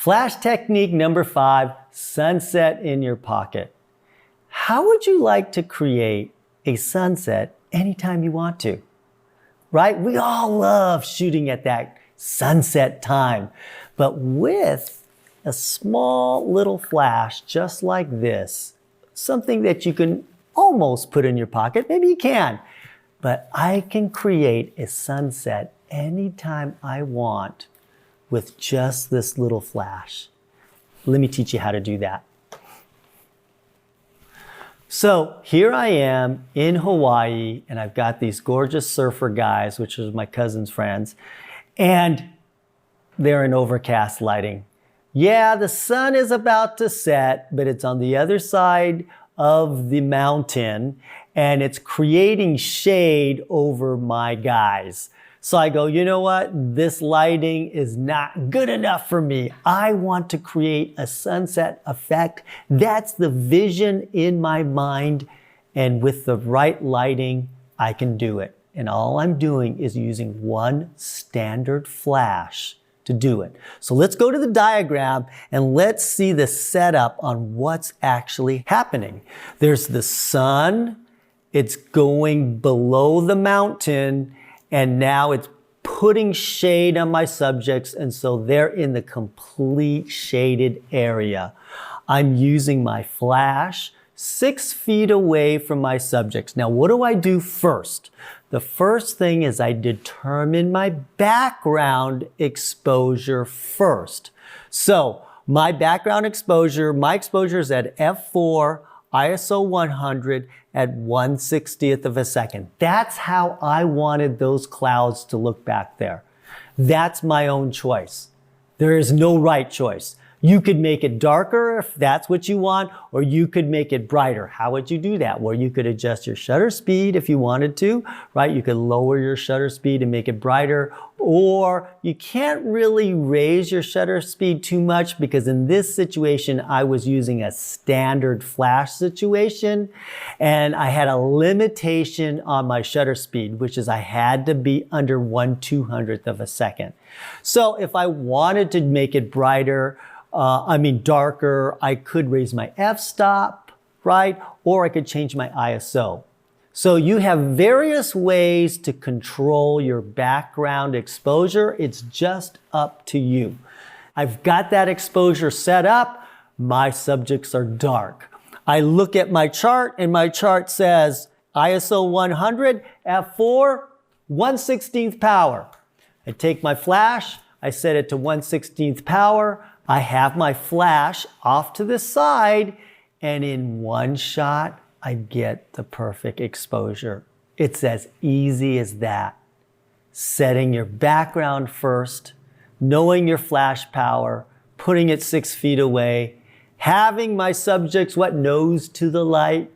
Flash technique number 5, sunset in your pocket. How would you like to create a sunset anytime you want to? Right? We all love shooting at that sunset time, but with a small little flash just like this, something that you can almost put in your pocket, maybe you can, but I can create a sunset anytime I want with just this little flash. Let me teach you how to do that. So here I am in Hawaii, and I've got these gorgeous surfer guys, which are my cousin's friends, and they're in overcast lighting. Yeah, the sun is about to set, but it's on the other side of the mountain, and it's creating shade over my guys. So I go, you know what? This lighting is not good enough for me. I want to create a sunset effect. That's the vision in my mind. And with the right lighting, I can do it. And all I'm doing is using one standard flash to do it. So let's go to the diagram and let's see the setup on what's actually happening. There's the sun. It's going below the mountain. And now it's putting shade on my subjects, and so they're in the complete shaded area. I'm using my flash 6 feet away from my subjects. Now, what do I do first? The first thing is I determine my background exposure first. So my background exposure, my exposure is at f4, ISO 100 at 1/60th of a second. That's how I wanted those clouds to look back there. That's my own choice. There is no right choice. You could make it darker if that's what you want, or you could make it brighter. How would you do that? Well, you could adjust your shutter speed if you wanted to, right? You could lower your shutter speed and make it brighter, or you can't really raise your shutter speed too much because in this situation, I was using a standard flash situation and I had a limitation on my shutter speed, which is I had to be under 1/200th of a second. So if I wanted to make it brighter, darker, I could raise my f-stop, right? Or I could change my ISO. So you have various ways to control your background exposure. It's just up to you. I've got that exposure set up. My subjects are dark. I look at my chart and my chart says ISO 100, f4, 1/16th power. I take my flash, I set it to 1/16th power. I have my flash off to the side, and in one shot, I get the perfect exposure. It's as easy as that. Setting your background first, knowing your flash power, putting it 6 feet away, having my subjects nose to the light,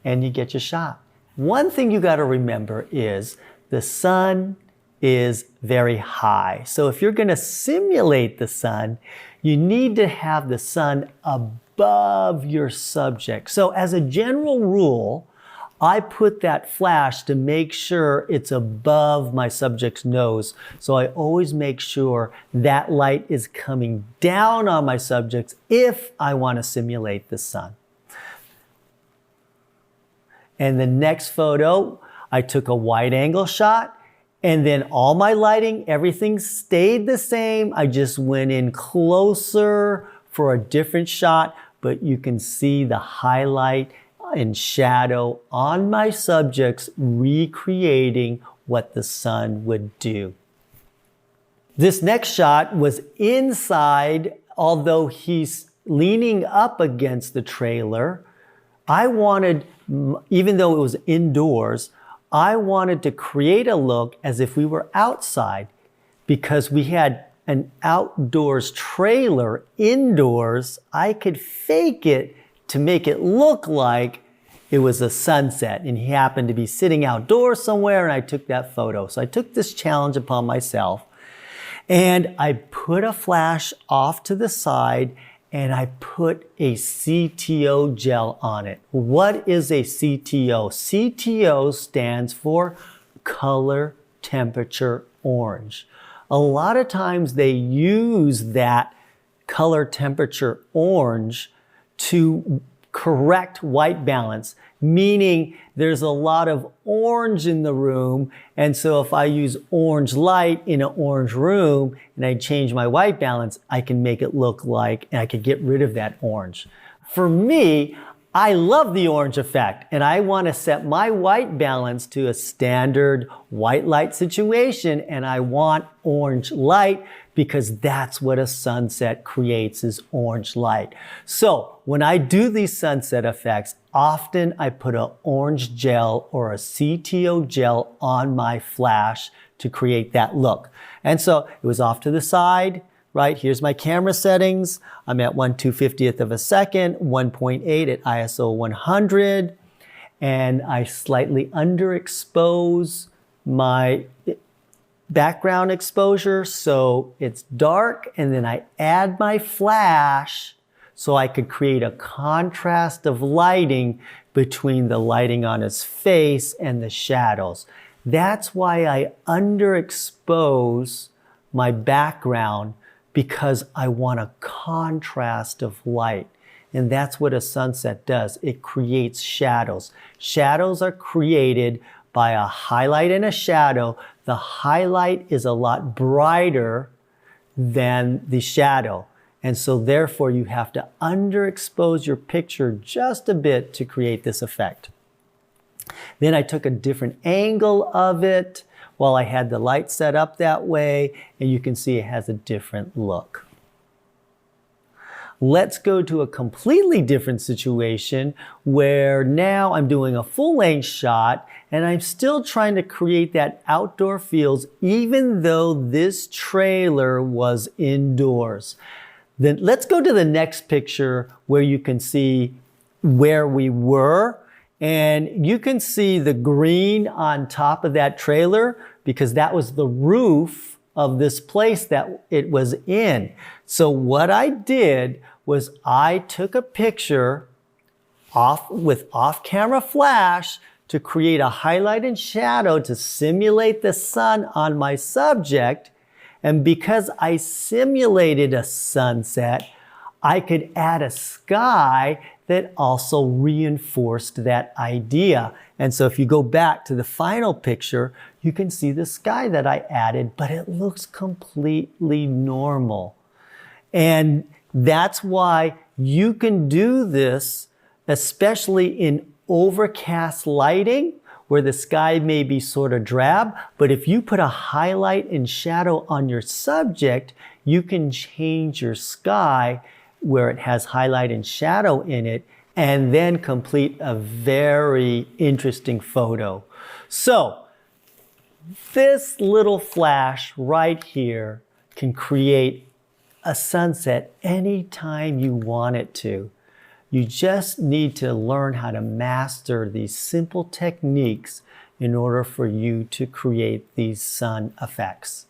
and you get your shot. One thing you got to remember is the sun is very high. So if you're going to simulate the sun, you need to have the sun above your subject. So as a general rule, I put that flash to make sure it's above my subject's nose. So I always make sure that light is coming down on my subjects if I want to simulate the sun. And the next photo, I took a wide angle shot. And then all my lighting, everything stayed the same. I just went in closer for a different shot, but you can see the highlight and shadow on my subjects recreating what the sun would do. This next shot was inside, although he's leaning up against the trailer. I wanted, even though it was indoors, I wanted to create a look as if we were outside because we had an outdoors trailer indoors. I could fake it to make it look like it was a sunset and he happened to be sitting outdoors somewhere and I took that photo. So I took this challenge upon myself and I put a flash off to the side and I put a CTO gel on it. What is a CTO? CTO stands for color temperature orange. A lot of times they use that color temperature orange to correct white balance, meaning there's a lot of orange in the room. And so if I use orange light in an orange room and I change my white balance, I can make it look like, and I could get rid of that orange. For me, I love the orange effect, and I want to set my white balance to a standard white light situation, and I want orange light because that's what a sunset creates, is orange light. So when I do these sunset effects, often I put an orange gel or a CTO gel on my flash to create that look. And so it was off to the side. Right, here's my camera settings. I'm at 1/250th of a second, 1.8 at ISO 100, and I slightly underexpose my background exposure so it's dark, and then I add my flash so I could create a contrast of lighting between the lighting on his face and the shadows. That's why I underexpose my background, because I want a contrast of light. And that's what a sunset does. It creates shadows. Shadows are created by a highlight and a shadow. The highlight is a lot brighter than the shadow. And so therefore you have to underexpose your picture just a bit to create this effect. Then I took a different angle of it while I had the light set up that way, and you can see it has a different look. Let's go to a completely different situation where now I'm doing a full-length shot and I'm still trying to create that outdoor feels even though this trailer was indoors. Then let's go to the next picture where you can see where we were. And you can see the green on top of that trailer because that was the roof of this place that it was in. So what I did was I took a picture with off-camera flash to create a highlight and shadow to simulate the sun on my subject. And because I simulated a sunset, I could add a sky that also reinforced that idea. And so if you go back to the final picture, you can see the sky that I added, but it looks completely normal. And that's why you can do this, especially in overcast lighting, where the sky may be sort of drab. But if you put a highlight and shadow on your subject, you can change your sky where it has highlight and shadow in it, and then complete a very interesting photo. So this little flash right here can create a sunset anytime you want it to. You just need to learn how to master these simple techniques in order for you to create these sun effects.